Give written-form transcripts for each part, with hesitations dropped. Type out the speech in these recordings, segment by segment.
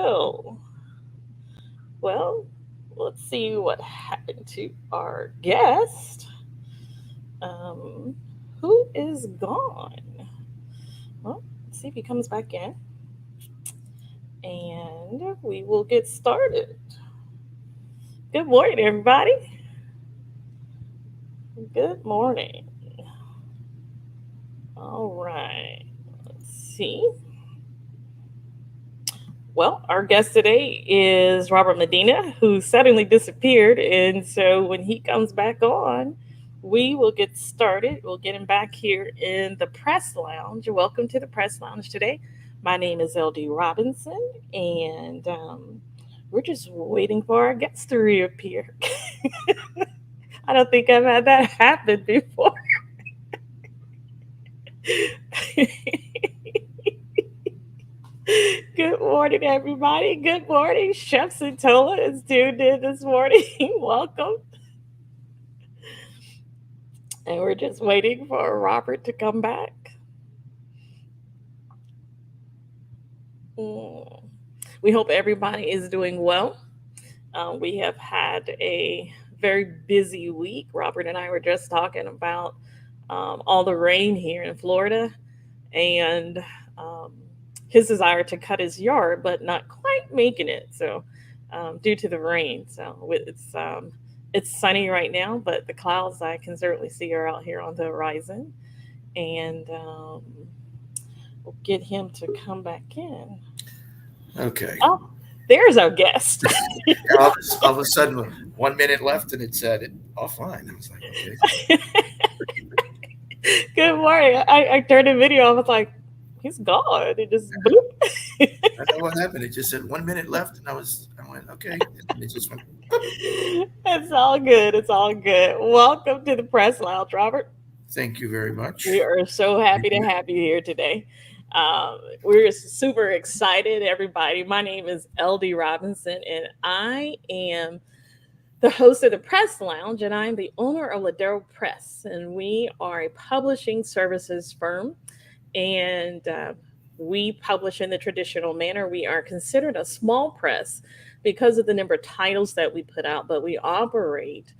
go. Well, let's see what happened to our guest. Um, who is gone? Well, let's see if he comes back in, and we will get started. Good morning, everybody. Good morning. All right. Let's see. Well, our guest today is Robert Medina, who suddenly disappeared. And so when he comes back on, we will get started. We'll get him back here in the press lounge. Welcome to the press lounge today. My name is LD Robinson, and we're just waiting for our guest to reappear. I don't think I've had that happen before. Good morning, everybody. Good morning. Chef Santola is tuned in this morning. Welcome. And we're just waiting for Robert to come back. Mm. We hope everybody is doing well. We have had a very busy week. Robert and I were just talking about all the rain here in Florida and um, his desire to cut his yard, but not quite making it. So, due to the rain, it's sunny right now, but the clouds I can certainly see are out here on the horizon, and we'll get him to come back in. Okay. Oh, there's our guest. All of a sudden, 1 minute left, and it said it offline. I was like, okay, Good morning. I turned the video. I was like, he's gone. It just bloop. I don't know what happened. It just said 1 minute left, and I went, okay, and it just went. It's all good. It's all good. Welcome to the press lounge, Robert. Thank you very We much. are so happy to have you here today. We're super excited, everybody. My name is LD Robinson, and I am the host of the Press Lounge, and I'm the owner of Ladero Press. And we are a publishing services firm, and we publish in the traditional manner. We are considered a small press because of the number of titles that we put out, but we operate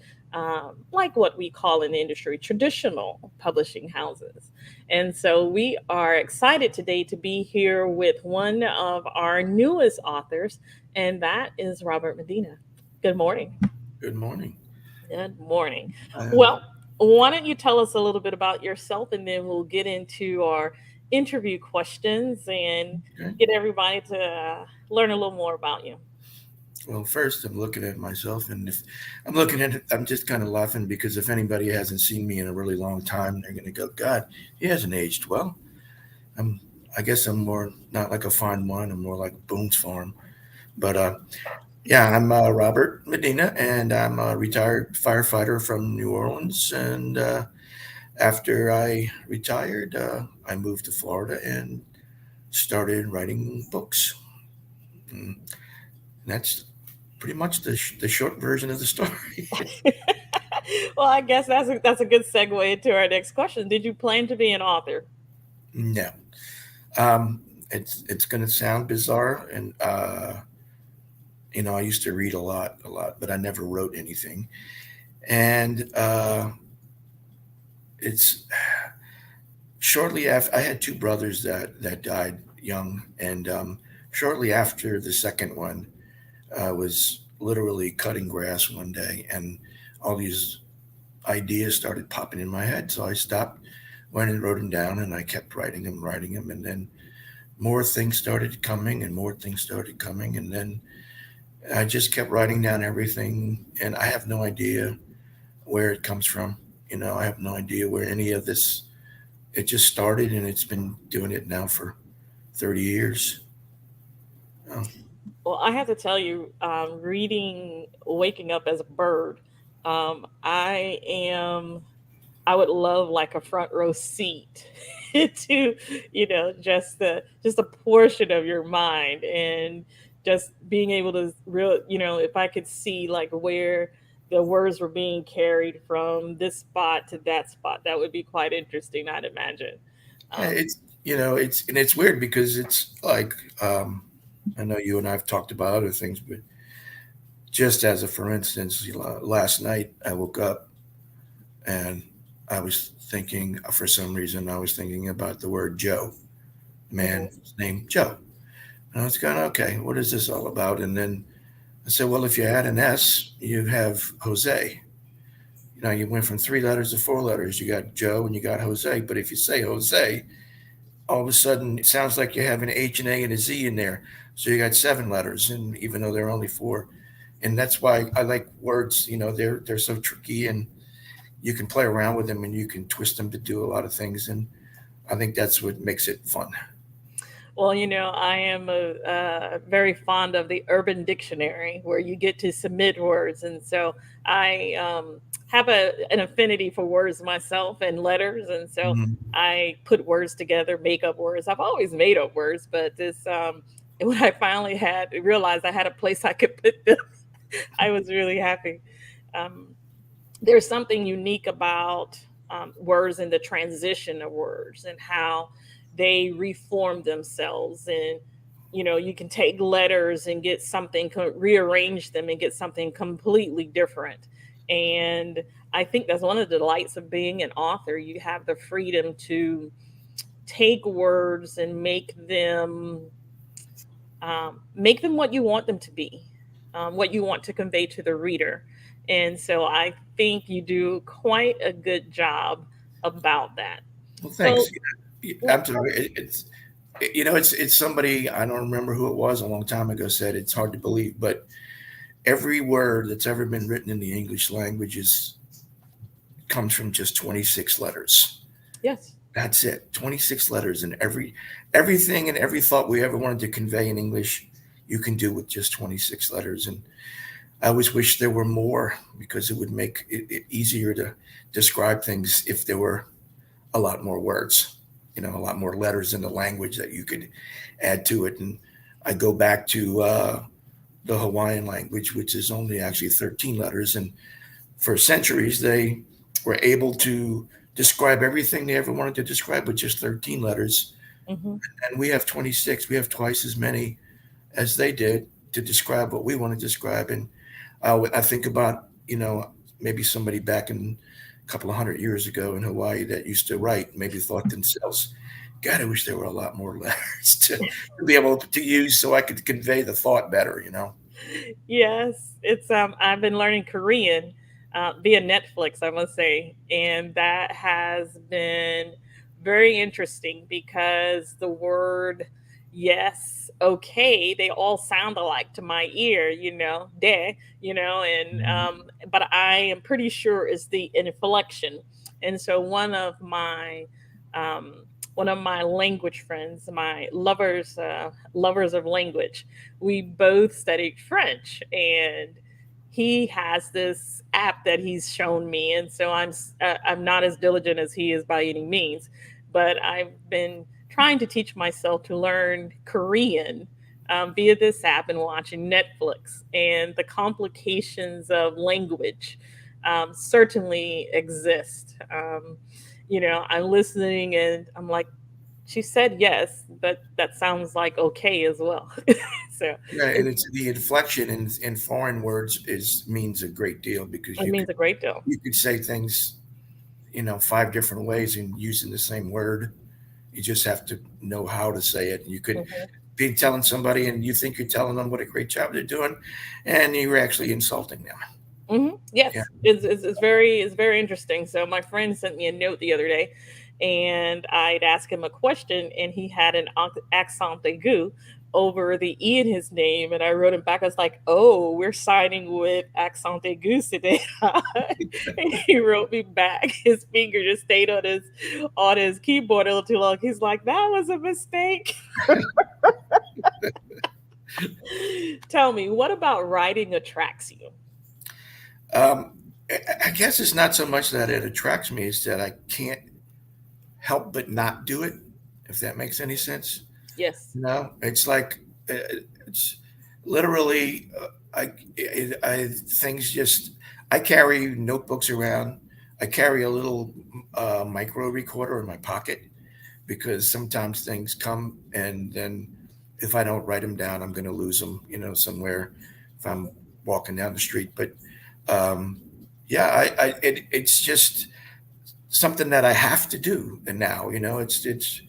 like what we call in the industry traditional publishing houses. And so we are excited today to be here with one of our newest authors, and that is Robert Medina. Good morning. Good morning. Good morning. Uh, Well, why don't you tell us a little bit about yourself, and then we'll get into our interview questions and okay. get everybody to learn a little more about you. Well, first, I'm looking at myself, and if I'm looking at it, I'm just kind of laughing because if anybody hasn't seen me in a really long time, they're going to go, God, he hasn't aged well. I'm, I guess I'm more not like a fine wine. I'm more like Boone's Farm. But yeah, I'm Robert Medina, and I'm a retired firefighter from New Orleans. And after I retired, I moved to Florida and started writing books. And that's pretty much the short version of the story. Well, I guess that's a good segue into our next question. Did you plan to be an author? No, um, it's going to sound bizarre, and I used to read a lot, but I never wrote anything. And it's shortly after I had two brothers that died young, and shortly after the second one, I was literally cutting grass one day, and all these ideas started popping in my head. So I stopped, went and wrote them down, and I kept writing them, and then more things started coming, and more things started coming, and then I just kept writing down everything, and I have no idea where it comes from. I have no idea where any of this. It just started, and it's been doing it now for 30 years. Oh, Well, I have to tell you, reading "Waking Up as a Bird," I am. I would love like a front row seat to, just a portion of your mind, and just being able to real, if I could see like where the words were being carried from this spot to that spot, that would be quite interesting, I'd imagine. yeah, Um, it's weird because it's like I know you and I've talked about other things, but just as a for instance, last night I woke up and I was thinking, for some reason, I was thinking about the word Joe, Mhm. man's name Joe. And I was going, okay, what is this all about? And then I said, well, if you add an S, you have Jose. You know, you went from 3 letters to 4 letters. You got Joe and you got Jose. But if you say Jose, all of a sudden it sounds like you have an H and A and a Z in there. So you got 7 letters, and even though they're only four. And that's why I like words. You know, they're so tricky, and you can play around with them and you can twist them to do a lot of things. And I think that's what makes it fun. Well, I am very fond of the Urban Dictionary, where you get to submit words, and so I have an affinity for words myself and letters, and so Mhm. I put words together, make up words. I've always made up words, but this when I finally had realized I had a place I could put them, I was really happy. Um, there's something unique about words and the transition of words and how they reform themselves. And you can take letters and get something, rearrange them and get something completely different. And I think that's one of the delights of being an author. You have the freedom to take words and make them what you want them to be, what you want to convey to the reader. And so I think you do quite a good job about that. Well, So, thanks. I'm sorry. It's somebody, I don't remember who it was a long time ago, said it's hard to believe, but every word that's ever been written in the English language comes from just 26 letters. yes. That's it. 26 letters, and everything and every thought we ever wanted to convey in English, you can do with just 26 letters. And I always wish there were more, because it would make it easier to describe things if there were a lot more words, a lot more letters in the language that you could add to it. And I go back to the Hawaiian language, which is only actually 13 letters. And for centuries, they were able to describe everything they ever wanted to describe with just 13 letters. Hmm. And we have 26, we have twice as many as they did to describe what we want to describe. And I think about, maybe somebody back in a couple of 100 years ago in Hawaii that used to write, maybe thought themselves, God, I wish there were a lot more letters to be able to use so I could convey the thought better. Yes, it's I've been learning Korean via Netflix, I must say, and that has been very interesting because the word yes, okay, they all sound alike to my ear, de, and Mhm. but I am pretty sure it's the inflection. And so um, one of my language friends, my lovers of language, we both studied French, and he has this app that he's shown me. And so I'm not as diligent as he is by any means, but I've been trying to teach myself to learn Korean via this app and watching Netflix. And the complications of language certainly exist. I'm listening and I'm like, she said yes, but that sounds like okay as well. So Yeah, and it, it's the inflection in foreign words is means a great deal, because it means a great deal. you could say things 5 different ways and using the same word. You just have to know how to say it. You could Mhm. be telling somebody and you think you're telling them what a great job they're doing, and you're actually insulting them. Yeah. Yes, it's very interesting. So my friend sent me a note the other day, and I'd ask him a question, and he had an accent aigu over the e in his name, and I wrote him back. I was like, "Oh, we're signing with accent aigu today." And he wrote me back. His finger just stayed on his keyboard a little too long. He's like, "That was a mistake." Tell me, what about writing attracts you? Um, I guess it's not so much that it attracts me, it's that I can't help but not do it, if that makes any sense. Yes. It's like, uh, it's literally, I things just, I carry notebooks around. I carry a little micro recorder in my pocket, because sometimes things come and then if I don't write them down, I'm going to lose them, somewhere if I'm walking down the street. But um, yeah, it's just something that I have to do. And now, it's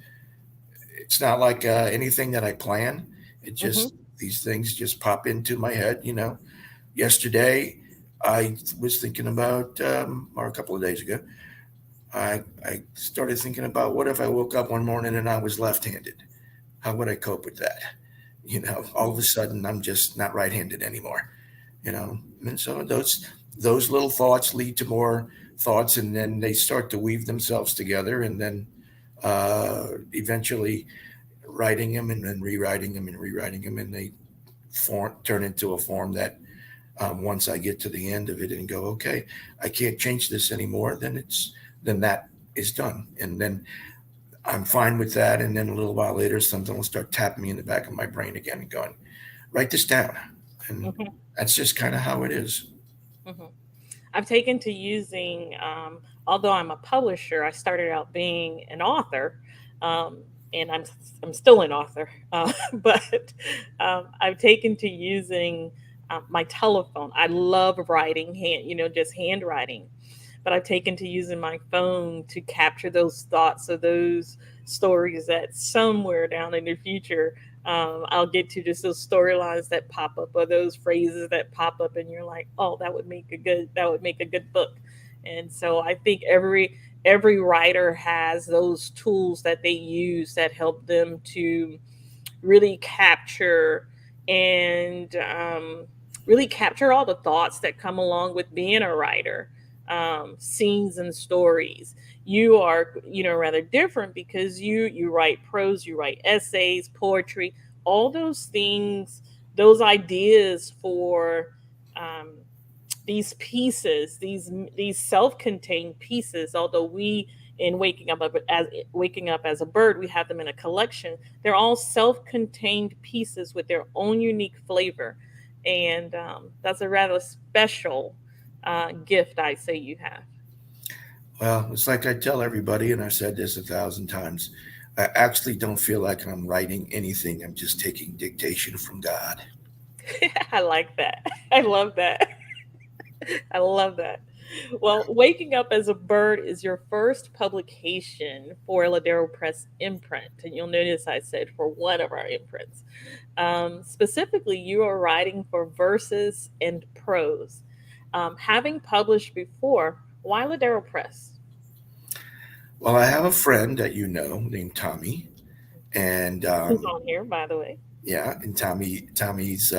not like anything that I plan. It Hmm. just these things just pop into my head. Yesterday I was thinking about, or a couple of days ago, I started thinking about what if I woke up one morning and I was left-handed? How would I cope with that? All of a sudden I'm just not right-handed anymore. And so those little thoughts lead to more thoughts, and then they start to weave themselves together, and then eventually writing them and then rewriting them, and they turn into a form that, once I get to the end of it and go, okay, I can't change this anymore, then that is done, and then I'm fine with that. And then a little while later, something will start tapping me in the back of my brain again and going, write this down, and Hmm. that's just kind of how it is. Hmm. I've taken to using, although I'm a publisher, I started out being an author, um, and I'm still an author, but I've taken to using my telephone. I love writing just handwriting, but I've taken to using my phone to capture those thoughts or those stories that somewhere down in the future, I'll get to, just those storylines that pop up or those phrases that pop up, and you're like, oh, that would make a good book. And so I think every writer has those tools that they use that help them to really capture and really capture all the thoughts that come along with being a writer, scenes and stories. You are, rather different because you write prose, you write essays, poetry, all those things, those ideas for um, these pieces, these self-contained pieces. Although we, in waking up as a bird, we have them in a collection. They're all self-contained pieces with their own unique flavor, and that's a rather special gift, I say, you have. Well, it's like I tell everybody, and I've said this 1,000 times. I actually don't feel like I'm writing anything. I'm just taking dictation from God. I like that. I love that. I love that. Well, Waking Up as a Bird is your first publication for Ladero Press imprint. And you'll notice I said for one of our imprints. Specifically, you are writing for Verses and Prose. Having published before, why Ladero Press? Well, I have a friend that named Tommy, and Who's on here, by the way? yeah, and Tommy's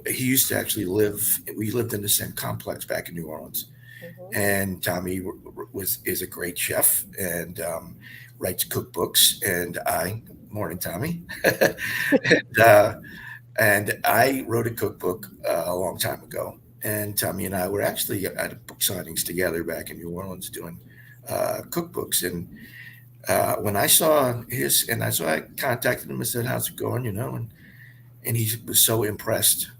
he used to actually live. We lived in the same complex back in New Orleans, Hmm. and Tommy is a great chef and writes cookbooks. And morning Tommy, and, uh, and I wrote a cookbook a long time ago. And Tommy and I were actually at book signings together back in New Orleans doing cookbooks. And when I saw I contacted him and said, "How's it going?" And he was so impressed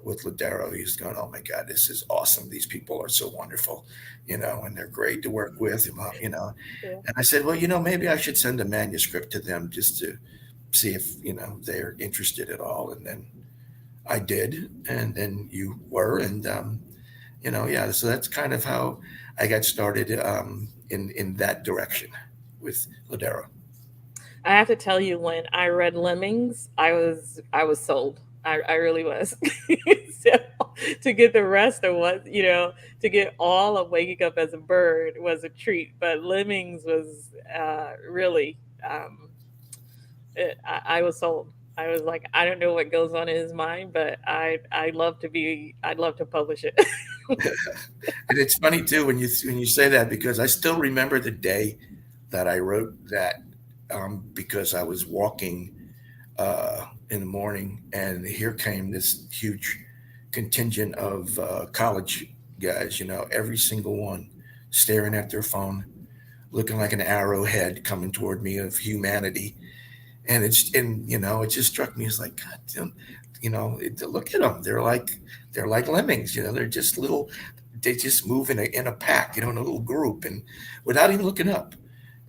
with Ladero. He's going, "Oh my God, this is awesome. These people are so wonderful, and they're great to work with." Yeah. And I said, "Well, maybe I should send a manuscript to them just to see if they're interested at all." And then I did, and then you were, and yeah. So that's kind of how I got started, in that direction with Ladero. I have to tell you, when I read Lemmings, I was sold. I really was. So to get the rest of what, to get all of Waking Up as a Bird was a treat. But Lemmings was really, I was sold. I was like, I don't know what goes on in his mind, but I'd love to publish it. And it's funny too when you say that, because I still remember the day that I wrote that, because I was walking in the morning, and here came this huge contingent of college guys. Every single one staring at their phone, looking like an arrowhead coming toward me of humanity. And it just struck me as like, God damn, look at them. They're like lemmings. They're just little. They just move in a pack, in a little group, and without even looking up.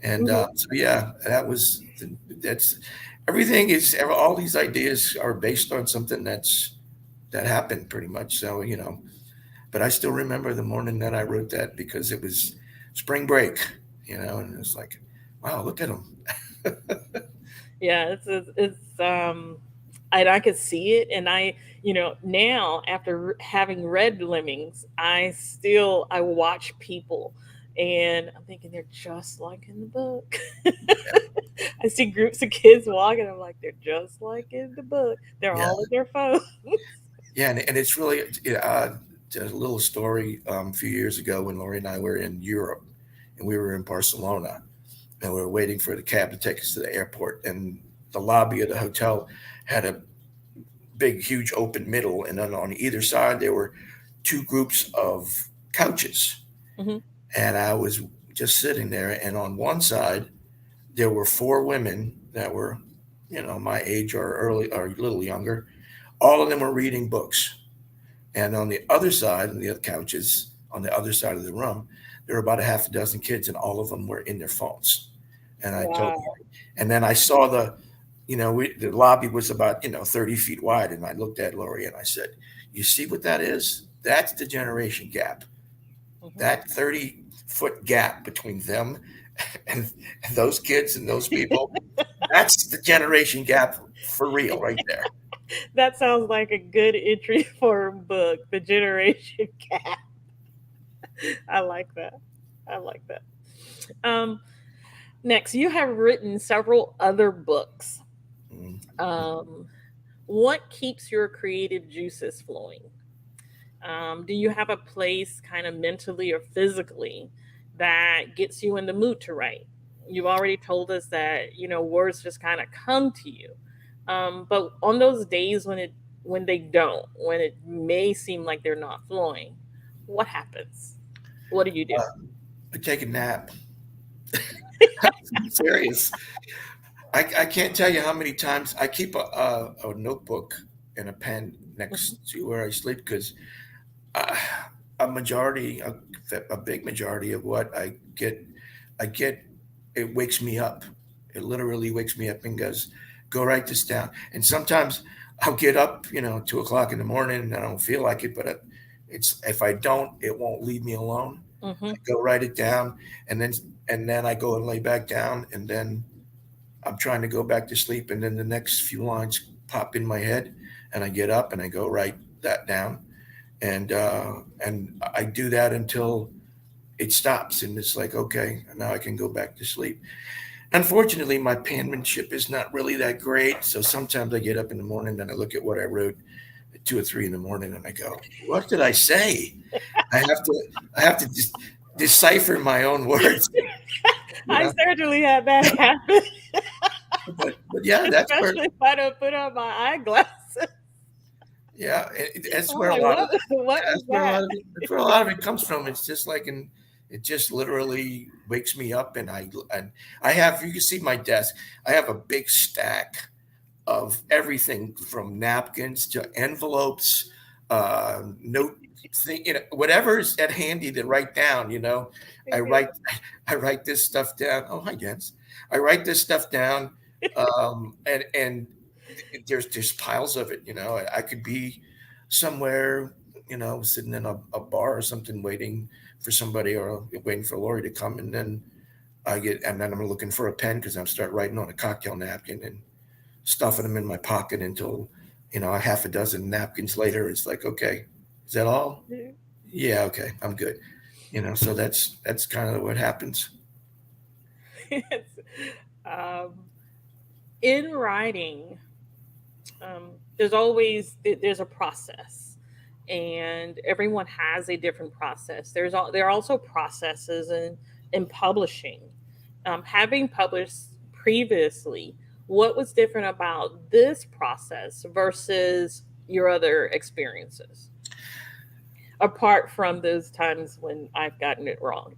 And Mhm. so yeah, that's everything is all these ideas are based on something that happened pretty much. So but I still remember the morning that I wrote that because it was spring break, and it was like, wow, look at them. Yeah, it's and I could see it, and now after having read Lemmings, I watch people, and I'm thinking they're just like in the book. I see groups of kids walking. I'm like, they're just like in the book. They're Yeah, all at their phones. yeah, and it's really a little story. A few years ago, when Lori and I were in Europe, and we were in Barcelona, and we were waiting for the cab to take us to the airport, and the lobby of the hotel had a big, huge open middle, and then on either side there were two groups of couches, Hmm. and I was just sitting there, and on one side there were four women that were, my age or early or a little younger. All of them were reading books, and on the other side, on the other couches, on the other side of the room, there were about a half a dozen kids, and all of them were in their phones. And I told, Wow. and then I saw the lobby was about 30 feet wide, and I looked at Lori and I said, "You see what that is? That's the generation gap. Hmm. That 30-foot gap between them and, and those kids and those people. That's the generation gap for real, right there." That sounds like a good entry for a book, The Generation Gap. I like that. I like that. Um, Next, you have written several other books. Mm. Um, what keeps your creative juices flowing? Do you have a place, kind of mentally or physically, that gets you in the mood to write? You've already told us that words just kind of come to you, but on those days when they don't, when it may seem like they're not flowing, what happens? What do you do? I take a nap. I'm serious. I can't tell you how many times I keep a notebook and a pen next to where I sleep because uh, a majority, a big majority of what I get, it wakes me up. It literally wakes me up and goes, go write this down. And sometimes I'll get up, 2 o'clock in the morning and I don't feel like it, but it's if I don't, it won't leave me alone. Mm-hmm. I go write it down, and then I go and lay back down, and then I'm trying to go back to sleep, and then the next few lines pop in my head, and I get up and I go write that down, and I do that until it stops, and it's like, okay, now I can go back to sleep. Unfortunately, my penmanship is not really that great, so sometimes I get up in the morning and I look at what I wrote at 2 or 3 in the morning, and I go, "What did I say?" I have to I have to decipher my own words, you I know. certainly had that happen, But yeah, that's where especially if I don't put on my eyeglasses. yeah, that's I'm where a like, lot of what was that's where a that? lot of it that's where a lot of it comes from. It's just like it just literally wakes me up, and I have you can see my desk. I have a big stack of everything from napkins to envelopes, note thing, whatever's at handy to write down. I write I write this stuff down. Oh, hi, Jens. I write this stuff down, and there's piles of it. I could be somewhere, sitting in a bar or something, waiting for somebody or waiting for Lori to come, and then I'm looking for a pen because I'm start writing on a cocktail napkin and stuffing them in my pocket until a half a dozen napkins later. It's like, okay, is that all? Yeah, okay, I'm good. So that's kind of what happens. It's, um, in writing, there's a process, and everyone has a different process. There are also processes in publishing. Having published previously, what was different about this process versus your other experiences, apart from those times when I've gotten it wrong?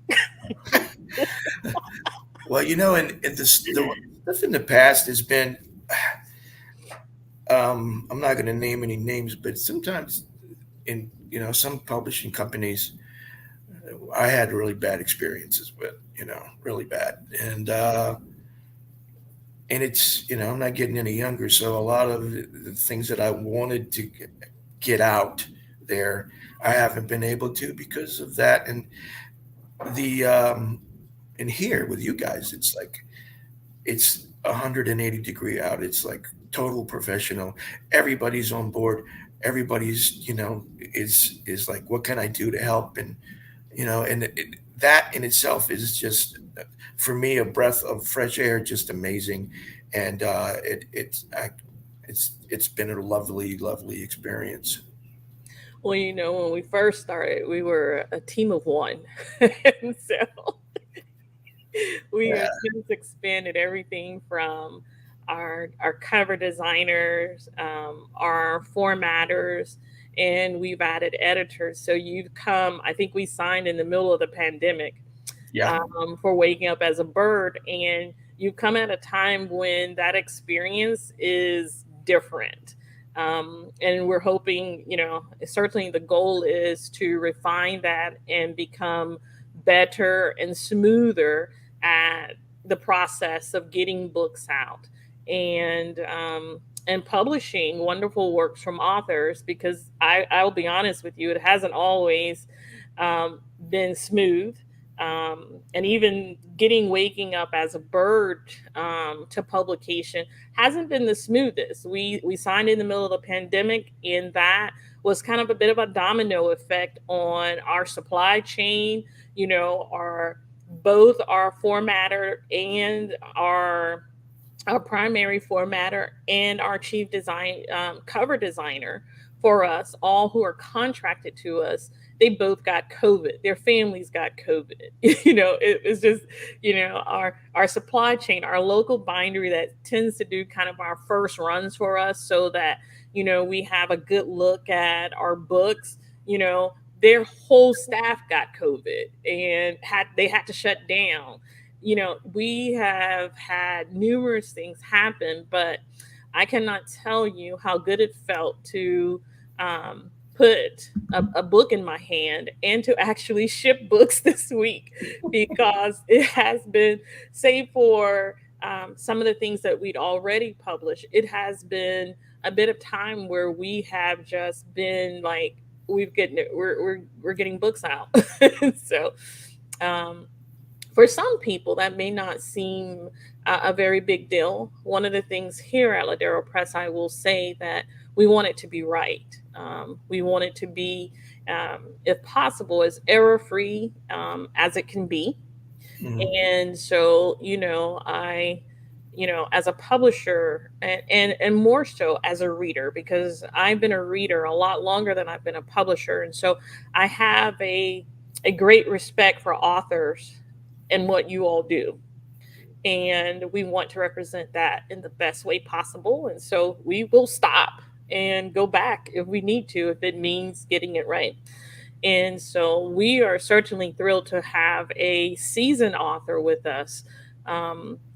Well, and the stuff in the past has been, I'm not going to name any names, but sometimes in some publishing companies, I had really bad experiences with, really bad, and and it's, I'm not getting any younger, so a lot of the things that I wanted to get out there, I haven't been able to because of that. And the and here with you guys, it's like it's 180-degree out. It's like total professional. Everybody's on board. Everybody's, is like, what can I do to help? And that in itself is just, for me, a breath of fresh air, just amazing. And it's been a lovely, lovely experience. Well, when we first started, we were a team of one. And so we Yeah, have just expanded everything from our cover designers, our formatters, and we've added editors. So you've come, I think we signed in the middle of the pandemic, yeah, for waking up as a bird. And you come at a time when that experience is different. And we're hoping, certainly the goal is to refine that and become better and smoother at the process of getting books out and publishing wonderful works from authors, because I'll be honest with you, it hasn't always been smooth. And even getting waking up as a bird to publication hasn't been the smoothest. We signed in the middle of the pandemic, and that was kind of a bit of a domino effect on our supply chain. Our both our formatter and our primary formatter and our chief design cover designer for us, all who are contracted to us, they both got COVID. Their families got COVID. It was just, our supply chain, our local bindery that tends to do kind of our first runs for us, so that we have a good look at our books. Their whole staff got COVID and had to shut down. We have had numerous things happen, but I cannot tell you how good it felt to put a book in my hand and to actually ship books this week, because it has been, save for some of the things that we'd already published, it has been a bit of time where we have just been like, we're getting books out. So um, for some people, that may not seem a very big deal. One of the things here at Ladero Press, I will say that we want it to be right. We want it to be, if possible, as error free as it can be. mhm, And so, as a publisher, and more so as a reader, because I've been a reader a lot longer than I've been a publisher. And so I have a great respect for authors and what you all do. And we want to represent that in the best way possible. And so we will stop and go back if we need to, if it means getting it right. And so we are certainly thrilled to have a seasoned author with us.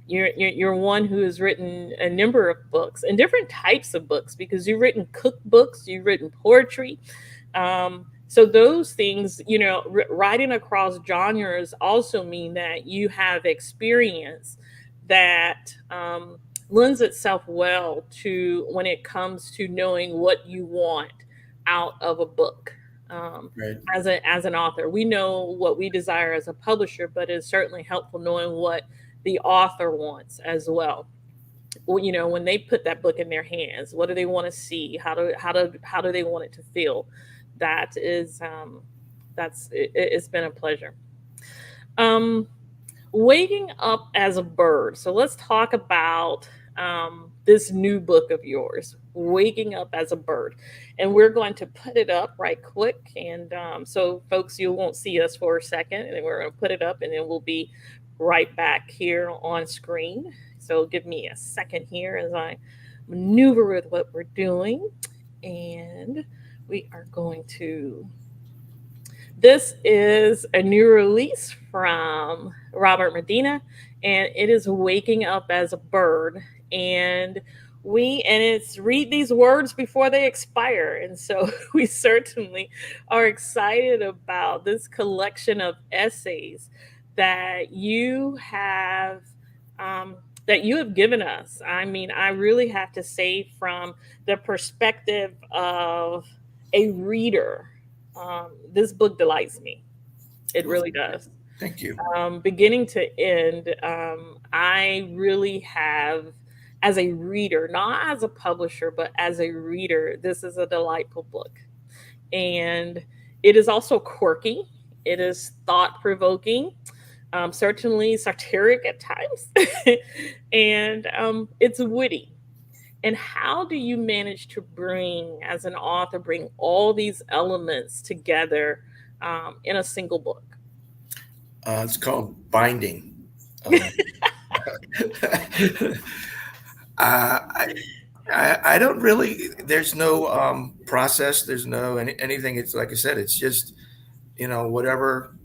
You're one who has written a number of books and different types of books, because you've written cookbooks, you've written poetry. So those things, writing across genres also mean that you have experience that lends itself well to when it comes to knowing what you want out of a book. Um, right. as an author, we know what we desire as a publisher, but it's certainly helpful knowing what the author wants as well. Well, when they put that book in their hands, what do they want to see? How do they want it to feel? That is it's been a pleasure. Um, Waking up as a bird. So let's talk about this new book of yours, Waking Up as a Bird. And we're going to put it up right quick. And so, folks, you won't see us for a second. And then we're going to put it up, and then we'll be right back here on screen. So, give me a second here as I maneuver with what we're doing. And we are going to, this is a new release from Robert Medina, and it is Waking Up as a Bird. And it's read these words before they expire. And so we certainly are excited about this collection of essays that you have that you have given us. I mean, I really have to say, from the perspective of a reader, this book delights me. It Well, really does. thank you. Beginning to end, I really have, as a reader, not as a publisher, but as a reader, this is a delightful book. And it is also quirky, it is thought provoking, certainly satiric at times, and it's witty. And how do you manage to bring, as an author, bring all these elements together in a single book? It's called binding. Um, I, I don't really. There's no process. There's no anything. It's like I said. It's just whatever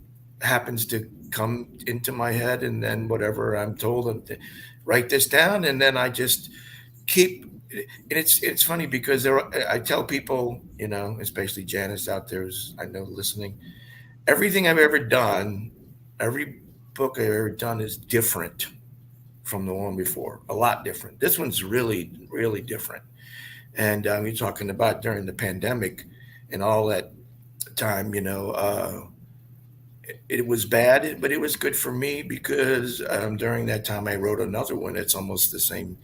happens to come into my head, and then whatever I'm told, to write this down, and then I just keep. And it's funny because I tell people, especially Janice out there, who's I know listening, everything I've ever done, every book I've ever done is different from the one before. A lot different. This one's really, really different. And you're talking about during the pandemic and all that time, it was bad, but it was good for me because during that time I wrote another one that's almost the same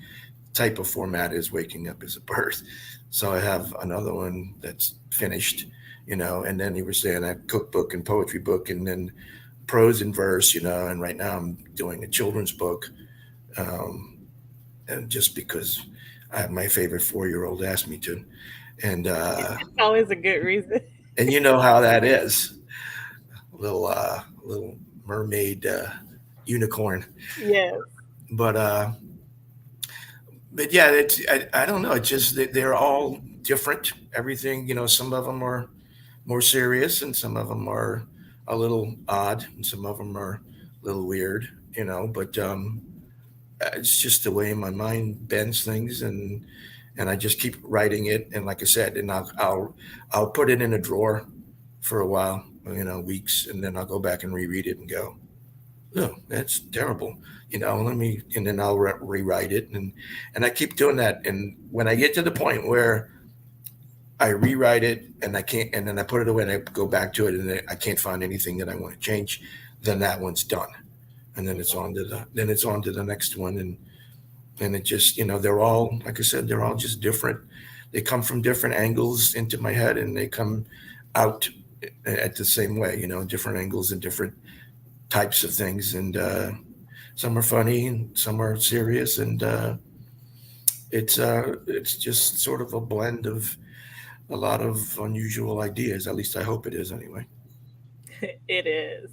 type of format as Waking Up as a Birth. So I have another one that's finished, and then you were saying that cookbook and poetry book, and then prose and verse, and right now I'm doing a children's book, um, and just because my favorite 4-year old asked me to, and Always a good reason. you know how that is, little mermaid unicorn, Yes. but yeah, I don't know. It's just that they're all different. Everything, some of them are more serious, and some of them are a little odd, and some of them are a little weird, But it's just the way my mind bends things, and I just keep writing it. And like I said, and I'll put it in a drawer for a while, weeks, and then I'll go back and reread it and go, oh, that's terrible. Let me, and then I'll rewrite it, and I keep doing that. And when I get to the point where I rewrite it and I can't, and then I put it away and I go back to it and I can't find anything that I want to change, then that one's done, and then it's on to the next one, and it just, they're all, like I said, they're all just different. They come from different angles into my head, and they come out at the same way, different angles and different types of things, and some are funny and some are serious, and it's just sort of a blend of a lot of unusual ideas. At least I hope it is, anyway. It is.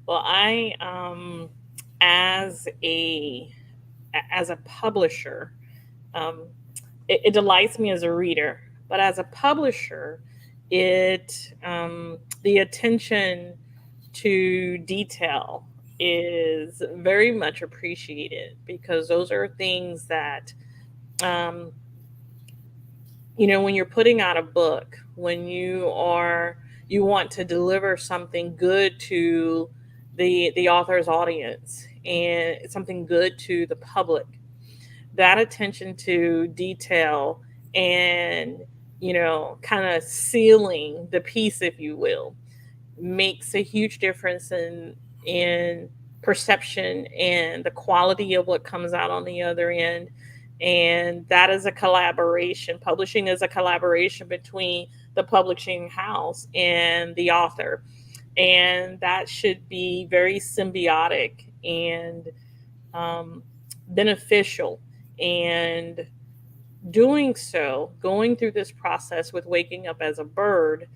Well, I as a as a publisher, um, it delights me as a reader, but as a publisher, it the attention to detail is very much appreciated, because those are things that, um, when you're putting out a book, when you want to deliver something good to the author's audience, and something good to the public, that attention to detail, and kind of sealing the piece, if you will, makes a huge difference in perception and the quality of what comes out on the other end. And that is a collaboration. Publishing is a collaboration between the publishing house and the author, and that should be very symbiotic and um, beneficial. And doing so, going through this process with Waking Up as a Bird,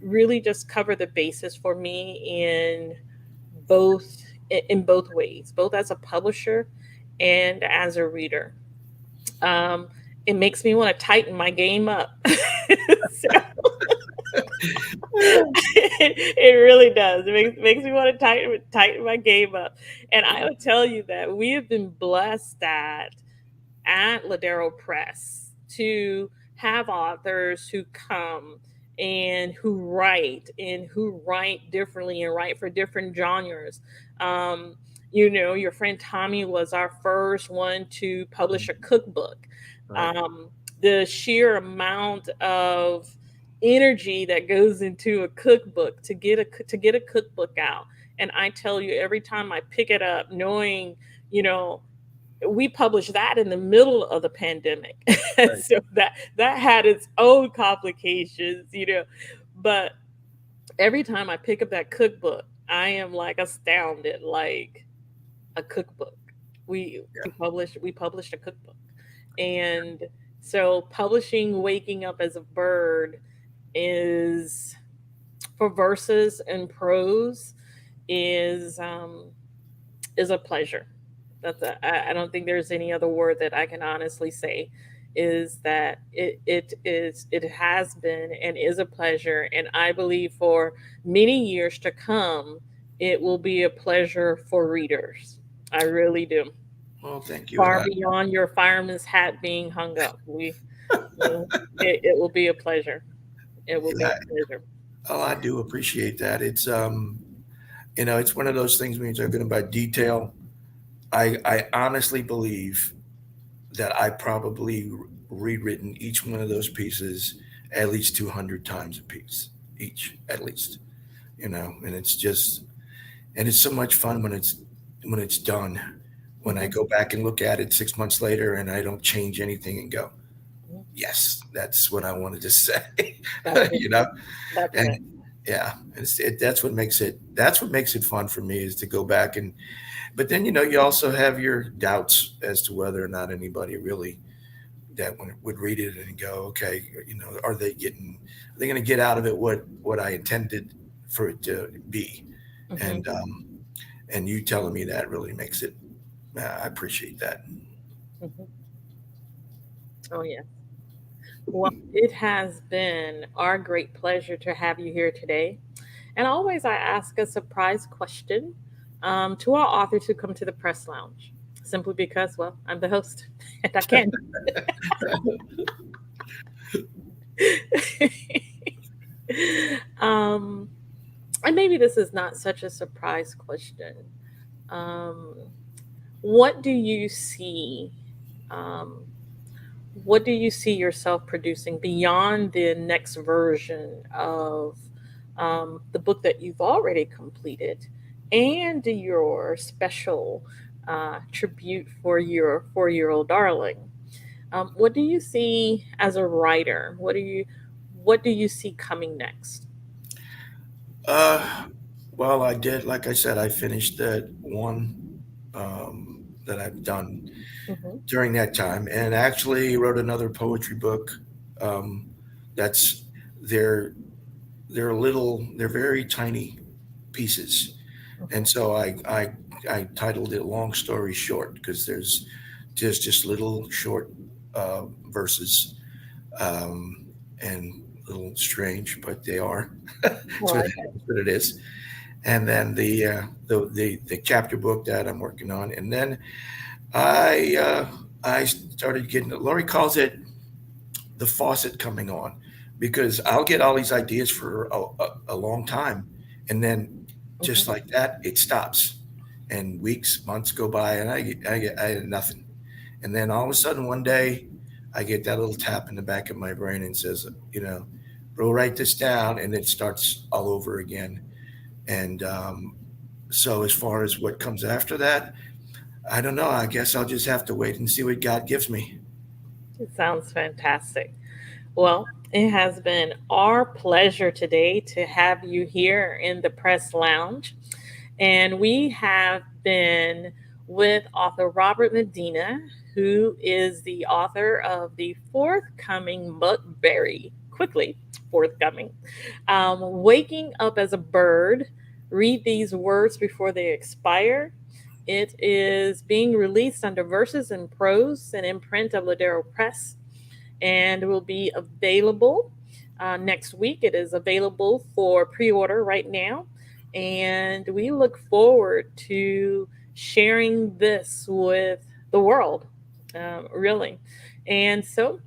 really just cover the basis for me both in both ways, both as a publisher and as a reader. Um, it makes me want to tighten my game up. So, it really does. It makes me want to tighten my game up. And I will tell you that we have been blessed at Ladero Press to have authors who come and who write differently and write for different genres. Um, Your friend Tommy was our first one to publish a cookbook. Right. Um, the sheer amount of energy that goes into a cookbook to get a cookbook out, and I tell you, every time I pick it up, knowing, you know, we published that in the middle of the pandemic, Right. so that had its own complications, but every time I pick up that cookbook, I am like astounded, like a cookbook. We published a cookbook. And so publishing Waking Up as a Bird is, for verses and prose, is is a pleasure. I don't think there's any other word that I can honestly say, is that it has been and is a pleasure, and I believe for many years to come it will be a pleasure for readers. I really do. Well, thank you. And Far beyond your fireman's hat being hung up. You know, it will be a pleasure. It will be yeah, a pleasure. oh, I do appreciate that. It's it's one of those things when you're talking about detail. I honestly believe that I probably rewritten each one of those pieces at least 200 times a piece, each at least. And it's so much fun when it's done. When I Mhm, go back and look at it 6 months later and I don't change anything and go, mhm. yes, that's what I wanted to say. That's it. you know, That's and it. yeah, that's what makes it fun for me is to go back and but then you also have your doubts as to whether or not anybody really that would read it and go, okay, are they going to get out of it what I intended for it to be, Mhm, and you telling me that really makes it. I appreciate that. mhm. Oh yeah. Well, it has been our great pleasure to have you here today. And always, I ask a surprise question to our authors who come to the press lounge, simply because, well, I'm the host and I can. um, and maybe this is not such a surprise question. Um, what do you see? Um, what do you see yourself producing beyond the next version of the book that you've already completed, and your special tribute for your 4-year-old darling? What do you see as a writer? What do you see coming next? Uh, well, I did, like I said, I finished that one that I've done Hmm. during that time, and actually wrote another poetry book. Um, that's they're they're very tiny pieces, and so I titled it "Long Story Short" because there's just little short verses, um, and a little strange, but they are. I That's like it. what it is. And then the chapter book that I'm working on, and then I started getting. Laurie calls it the faucet coming on, because I'll get all these ideas for a long time, and then just Mhm. like that, it stops, and weeks, months go by, and I had nothing, and then all of a sudden one day, I get that little tap in the back of my brain and says, bro, write this down, and it starts all over again, and so as far as what comes after that, I don't know. I guess I'll just have to wait and see what God gives me. It sounds fantastic. Well, it has been our pleasure today to have you here in the press lounge. And we have been with author Robert Medina, who is the author of the forthcoming book, very quickly forthcoming, Waking Up as a Bird. Read these words before they expire. It is being released under Verses and Prose, an imprint of Ladero Press, and will be available next week. It is available for pre order right now. And we look forward to sharing this with the world, really. And so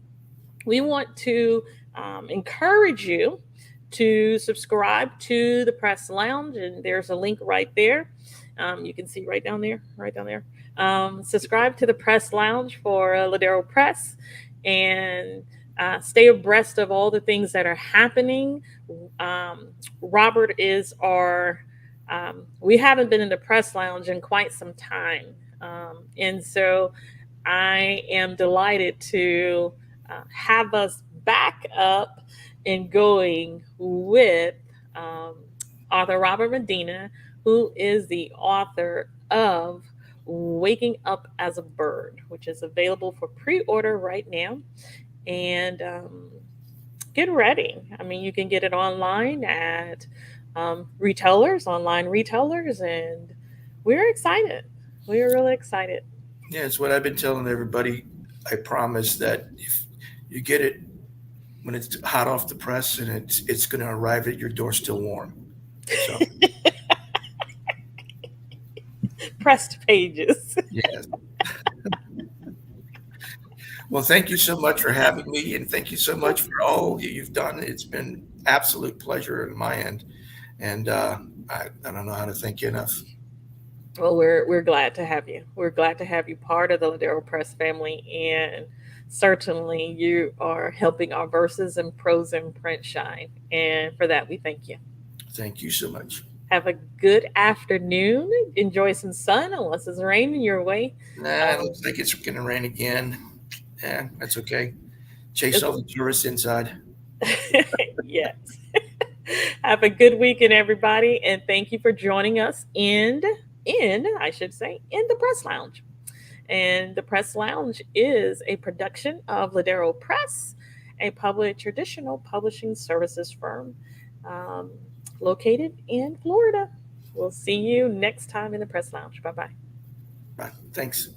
we want to encourage you to subscribe to the Press Lounge, and there's a link right there. You can see right down there, right down there. Subscribe to the Press Lounge for Ladero Press, and stay abreast of all the things that are happening. Um, Robert is our. We haven't been in the Press Lounge in quite some time, and so I am delighted to have us back up and going with um, author Robert Medina, who is the author of Waking Up as a Bird, which is available for pre order right now. And get ready. I mean, you can get it online at retailers, online retailers, and we're excited. We're really excited. Yeah, it's what I've been telling everybody. I promise that if you get it when it's hot off the press and it's going to arrive at your door still warm. So Pressed pages. yes. Well, thank you so much for having me, and thank you so much for all you've done. It's been absolute pleasure on my end, and I don't know how to thank you enough. Well, we're glad to have you. We're glad to have you part of the Ladero Press family, and certainly you are helping our verses and prose and print shine. And for that, we thank you. Thank you so much. Have a good afternoon. Enjoy some sun, unless it's raining your way. Nah, it Um, looks like it's going to rain again. Yeah, that's okay. Chase it's, all the tourists inside. yes. Have a good weekend, everybody, and thank you for joining us I should say, in the Press Lounge. And the Press Lounge is a production of Ladero Press, a traditional publishing services firm um, located in Florida. We'll see you next time in the Press Lounge. Bye bye. Bye. Thanks.